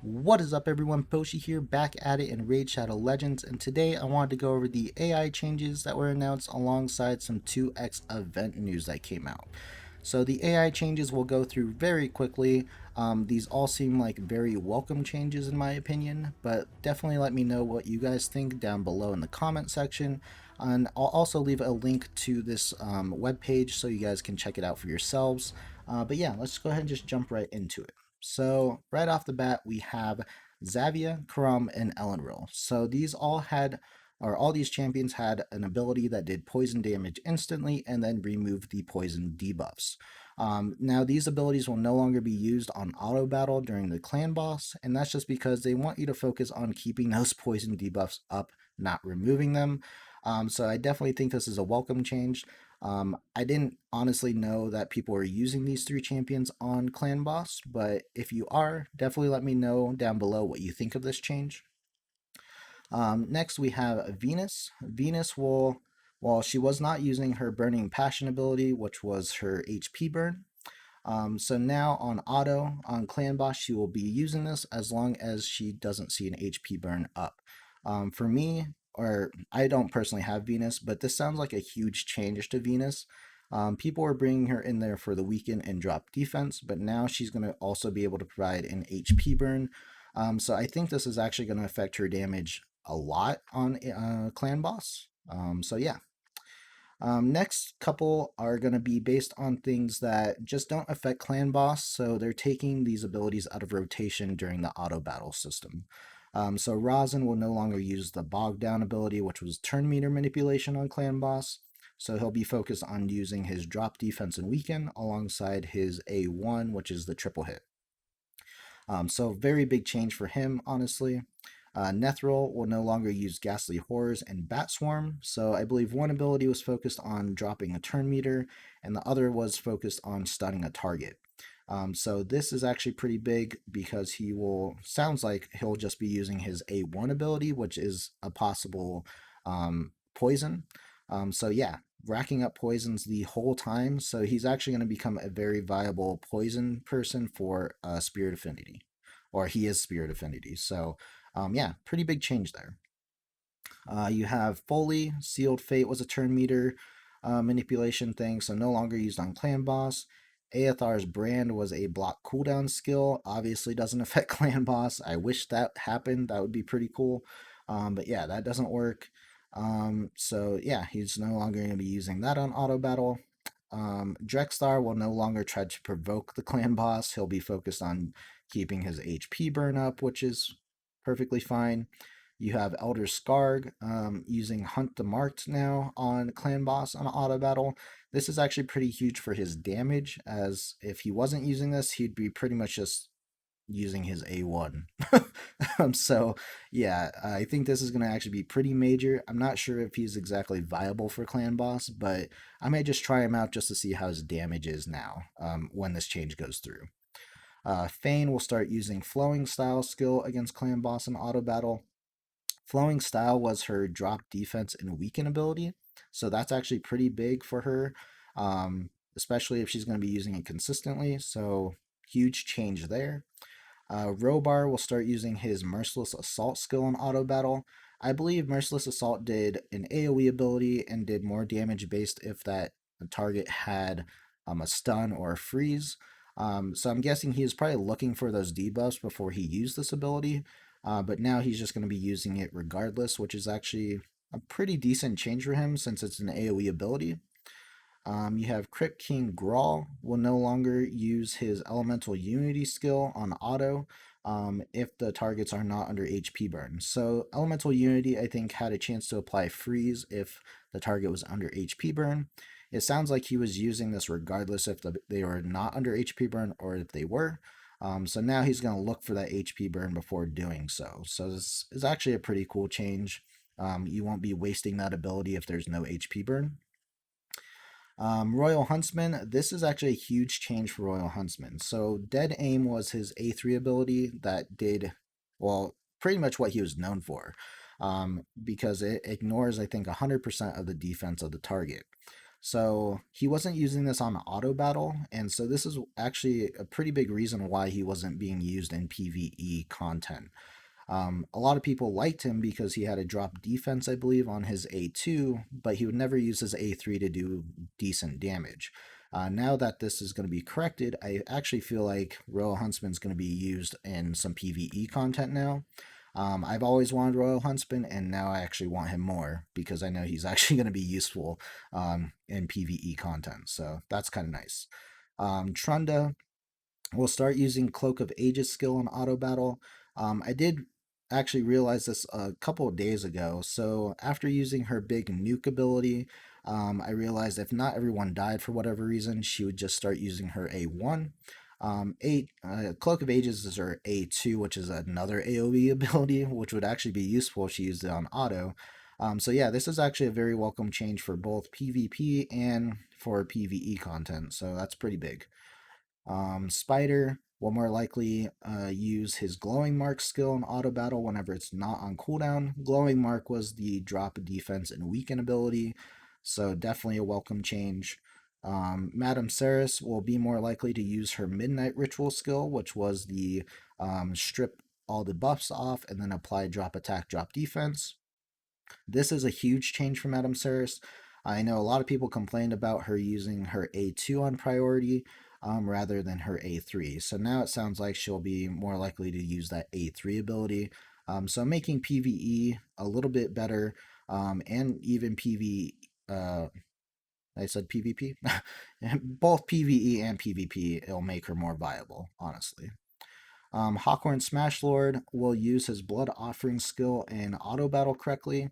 What is up, everyone? Poshi here, back at it in Raid Shadow Legends, and today I wanted to go over the AI changes that were announced alongside some 2x event news that came out. So the AI changes we'll go through very quickly. These all seem like very welcome changes in my opinion, but definitely let me know what you guys think down below in the comment section. And I'll also leave a link to this webpage so you guys can check it out for yourselves. But yeah, let's go ahead and just jump right into it. So right off the bat, we have Xavia, Karam, and Elendril. So these all had, or all these champions had an ability that did poison damage instantly and then removed the poison debuffs. Now these abilities will no longer be used on auto battle during the clan boss, and that's just because they want you to focus on keeping those poison debuffs up, not removing them. So I definitely think this is a welcome change. I didn't honestly know that people were using these three champions on Clan Boss, but if you are, definitely let me know down below what you think of this change. Next, we have Venus. Venus will, well, she was not using her Burning Passion ability, which was her HP burn. So now on auto, on Clan Boss, she will be using this as long as she doesn't see an HP burn up. For me, or I don't personally have Venus, but this sounds like a huge change to Venus. People were bringing her in there for the weaken and drop defense, but now she's going to also be able to provide an HP burn. So I think this is actually going to affect her damage a lot on Clan Boss. So yeah. Next couple are going to be based on things that just don't affect Clan Boss, so they're taking these abilities out of rotation during the auto battle system. So Rosin will no longer use the Bog Down ability, which was turn meter manipulation on Clan Boss, so he'll be focused on using his drop defense and weaken alongside his A1, which is the triple hit. So very big change for him, honestly. Nethril will no longer use Ghastly Horrors and Bat Swarm, so I believe one ability was focused on dropping a turn meter, and the other was focused on stunning a target. So this is actually pretty big because he will, sounds like he'll just be using his A1 ability, which is a possible poison. So yeah, racking up poisons the whole time, so he's actually going to become a very viable poison person for Spirit Affinity, or he is Spirit Affinity, so yeah, pretty big change there. You have Foley, Sealed Fate was a turn meter manipulation thing, so no longer used on Clan Boss. Aethar's Brand was a block cooldown skill, obviously doesn't affect Clan Boss. I wish that happened, that would be pretty cool. But yeah, that doesn't work. So yeah, he's no longer going to be using that on auto battle. Drexstar will no longer try to provoke the clan boss. He'll be focused on keeping his HP burn up, which is perfectly fine. You have Elder Skarg using Hunt the Marked now on Clan Boss on auto battle. This is actually pretty huge for his damage, as if he wasn't using this, he'd be pretty much just using his A1. So, yeah, I think this is going to actually be pretty major. I'm not sure if he's exactly viable for Clan Boss, but I may just try him out just to see how his damage is now when this change goes through. Fane will start using Flowing Style skill against Clan Boss in auto battle. Flowing Style was her drop defense and weaken ability, so that's actually pretty big for her, especially if she's going to be using it consistently. So, huge change there. Robar will start using his Merciless Assault skill in auto battle. I believe Merciless Assault did an AoE ability and did more damage based if that target had a stun or a freeze. So I'm guessing he was probably looking for those debuffs before he used this ability, but now he's just going to be using it regardless, which is actually a pretty decent change for him since it's an AoE ability. You have Crypt King Grawl will no longer use his Elemental Unity skill on auto if the targets are not under HP burn. So Elemental Unity, I think, had a chance to apply freeze if the target was under HP burn. It sounds like he was using this regardless if they were not under HP burn or if they were. So now he's going to look for that HP burn before doing so. So this is actually a pretty cool change. You won't be wasting that ability if there's no HP burn. Royal Huntsman, this is actually a huge change for Royal Huntsman. So Dead Aim was his A3 ability that did, well, pretty much what he was known for, because it ignores, I think, 100% of the defense of the target. So he wasn't using this on auto battle, and so this is actually a pretty big reason why he wasn't being used in PvE content. A lot of people liked him because he had a drop defense, I believe, on his A2, but he would never use his A3 to do decent damage. Now that this is going to be corrected, I actually feel like Royal Huntsman is going to be used in some PvE content now. I've always wanted Royal Huntsman, and now I actually want him more because I know he's actually going to be useful in PvE content. So that's kind of nice. Trunda will start using Cloak of Ages skill in auto battle. I did actually realize this a couple of days ago. So after using her big nuke ability, I realized if not everyone died for whatever reason, she would just start using her A1. Cloak of Ages is her A2, which is another AoE ability, which would actually be useful if she used it on auto. So yeah, this is actually a very welcome change for both PvP and for PvE content, so that's pretty big. Spider will more likely use his Glowing Mark skill in auto battle whenever it's not on cooldown. Glowing Mark was the drop defense and weaken ability, so definitely a welcome change. Madame Ceres will be more likely to use her Midnight Ritual skill, which was the strip all the buffs off and then apply drop attack, drop defense. This is a huge change from Madame Ceres. I know a lot of people complained about her using her A2 on priority rather than her A3. So now it sounds like she'll be more likely to use that A3 ability. So making PvE a little bit better and even PvE. I said PvP? Both PvE and PvP, it'll make her more viable, honestly. Hawkhorn Smashlord will use his Blood Offering skill in auto battle correctly.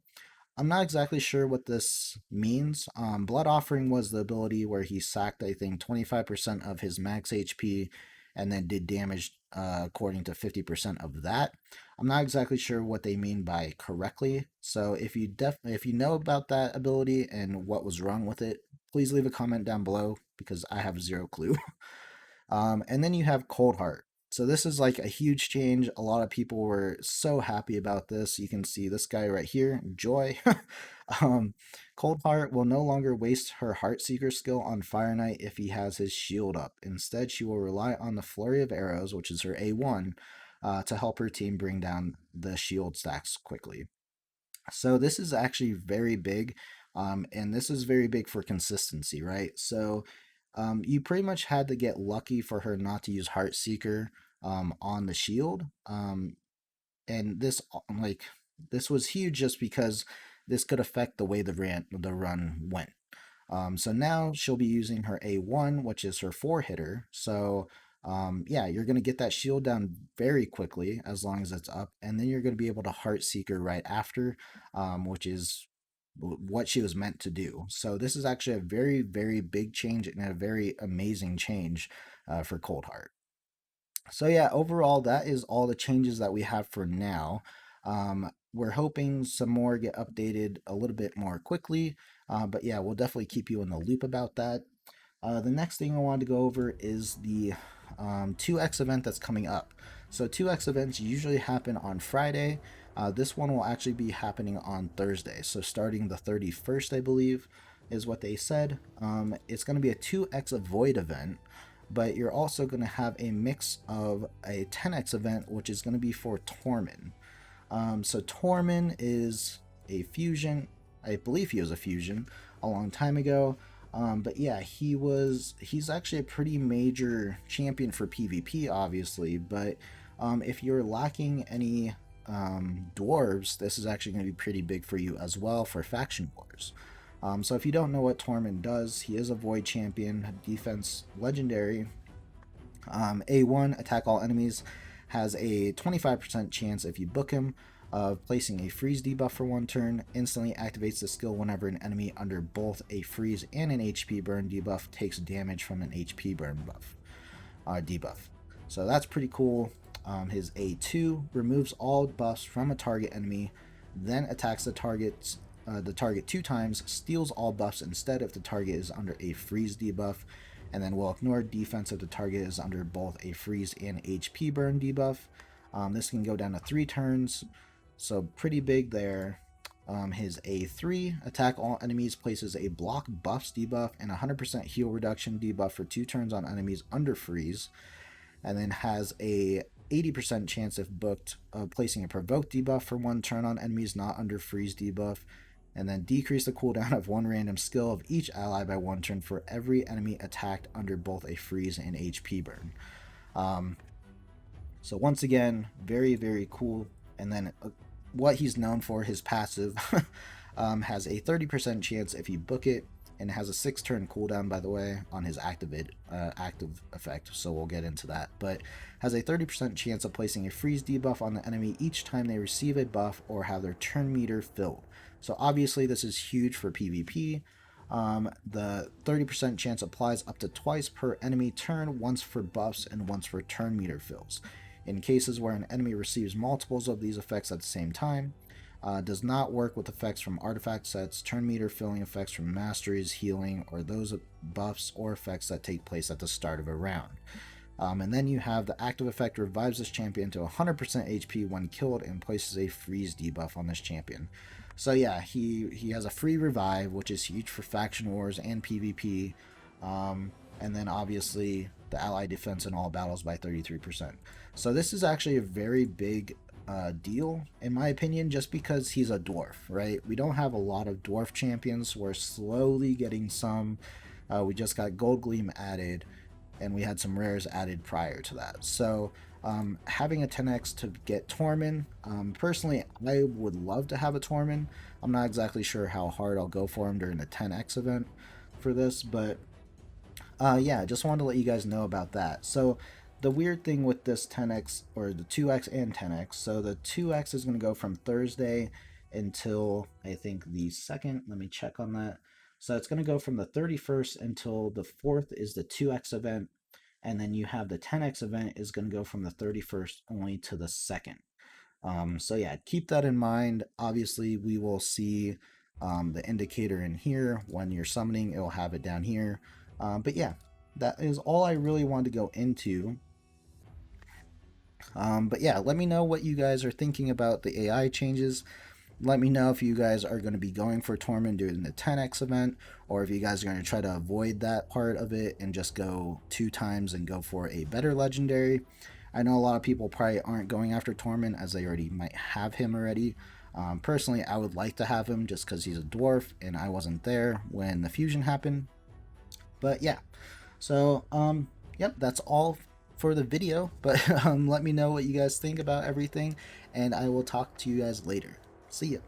I'm not exactly sure what this means. Blood Offering was the ability where he sacked, I think, 25% of his max HP and then did damage according to 50% of that. I'm not exactly sure what they mean by correctly. So if you know about that ability and what was wrong with it, please leave a comment down below because I have zero clue. And then you have Cold Heart. So this is like a huge change. A lot of people were so happy about this. You can see this guy right here, Joy. um, Cold Heart will no longer waste her Heart Seeker skill on Fire Knight if he has his shield up. Instead, she will rely on the Flurry of Arrows, which is her A1, to help her team bring down the shield stacks quickly. So this is actually very big, and this is very big for consistency, right? So you pretty much had to get lucky for her not to use Heartseeker on the shield, and this was huge just because this could affect the way the run went. So now she'll be using her A1, which is her 4-hitter. So yeah, you're going to get that shield down very quickly as long as it's up. And then you're going to be able to Heart Seeker right after, which is what she was meant to do. So this is actually a very, very big change and a very amazing change for Cold Heart. So yeah, overall, that is all the changes that we have for now. We're hoping some more get updated a little bit more quickly, but yeah, we'll definitely keep you in the loop about that. The next thing I wanted to go over is the 2x event that's coming up. So 2x events usually happen on Friday. This one will actually be happening on Thursday. So starting the 31st, I believe, is what they said. It's going to be a 2x avoid event, but you're also going to have a mix of a 10x event, which is going to be for Tormin. So Tormin is a fusion. I believe he was a fusion a long time ago. But yeah, he's actually a pretty major champion for PvP, obviously. But if you're lacking any dwarves, this is actually going to be pretty big for you as well for faction wars. So if you don't know what Tormin does, he is a void champion, defense legendary. A1, attack all enemies, has a 25% chance if you book him of placing a freeze debuff for 1 turn. Instantly activates the skill whenever an enemy under both a freeze and an HP burn debuff takes damage from an HP burn debuff. So that's pretty cool. His A2 removes all buffs from a target enemy, then attacks the target 2 times, steals all buffs instead if the target is under a freeze debuff, and then will ignore defense if the target is under both a freeze and HP burn debuff. This can go down to 3 turns, so pretty big there. His A3, attack all enemies, places a block buffs debuff and 100% heal reduction debuff for 2 turns on enemies under freeze, and then has a 80% chance if booked of placing a provoke debuff for 1 turn on enemies not under freeze debuff, and then decrease the cooldown of 1 random skill of each ally by 1 turn for every enemy attacked under both a freeze and HP burn. So once again, very, very cool. And then what he's known for, his passive, has a 30% chance if you book it, and has a 6-turn cooldown, by the way, on his active effect, so we'll get into that. But has a 30% chance of placing a freeze debuff on the enemy each time they receive a buff or have their turn meter filled. So obviously this is huge for PvP. The 30% chance applies up to twice per enemy turn, once for buffs and once for turn meter fills. In cases where an enemy receives multiples of these effects at the same time, does not work with effects from artifact sets, turn meter filling effects from masteries, healing, or those buffs or effects that take place at the start of a round. And then you have the active effect revives this champion to 100% HP when killed and places a freeze debuff on this champion. So yeah, he has a free revive, which is huge for faction wars and PvP. And then obviously the ally defense in all battles by 33%. So this is actually a very big deal in my opinion, just because he's a dwarf, right? We don't have a lot of dwarf champions. We're slowly getting some. We just got Gold Gleam added, and we had some rares added prior to that. So having a 10x to get Tormin, personally I would love to have a Tormin. I'm not exactly sure how hard I'll go for him during the 10x event for this, but yeah, just wanted to let you guys know about that. So the weird thing with this 10x, or the 2x and 10x, so the 2x is going to go from Thursday until I think the 2nd. Let me check on that. So it's going to go from the 31st until the 4th is the 2x event, and then you have the 10x event is going to go from the 31st only to the 2nd. So yeah, keep that in mind. Obviously we will see the indicator in here when you're summoning. It'll have it down here. But yeah, that is all I really wanted to go into. But yeah, let me know what you guys are thinking about the AI changes. Let me know if you guys are going to be going for Tormin during the 10x event, or if you guys are going to try to avoid that part of it and just go 2 times and go for a better legendary. I know a lot of people probably aren't going after Tormin as they already might have him already. Personally, I would like to have him just because he's a dwarf and I wasn't there when the fusion happened. But yeah, so yep, that's all for the video. But let me know what you guys think about everything, and I will talk to you guys later. See ya.